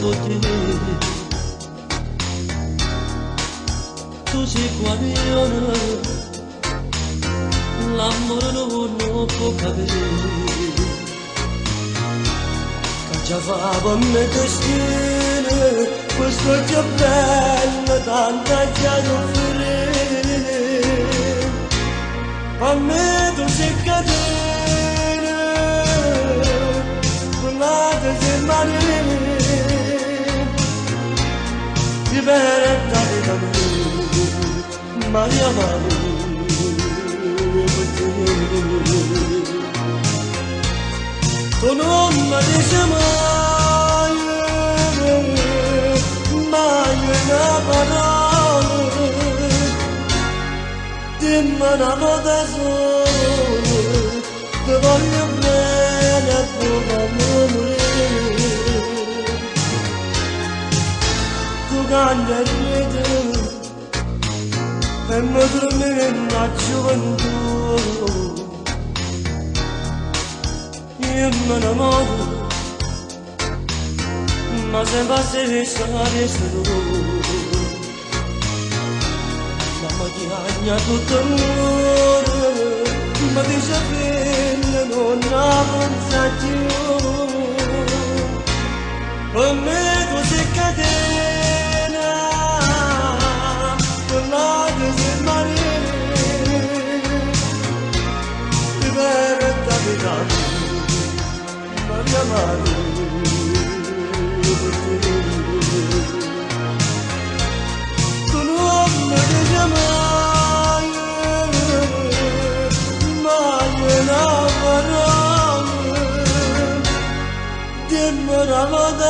potere, tu sei guarigione, l'amore non può capire. Già fa me destino, questo è già bello, tanta già soffrire. A me tu sei cadere, volate sei marire, libertà da me, Maria Maria. Tu non mi dici mai, mai una parola, dimmi una volta sola, ti voglio bene e tu non morire. Tu canti il ritmo e mi dormi la gioventù. Io me ne muovo, ma sembra se stare solo. La mattina tutto il mondo, ma dice che non avanza più. Per me tu sei catena, per l'altro sei marina, libertà di tanto. Maria Maria, tu non mi dici mai, mai una parola, dimmi una volta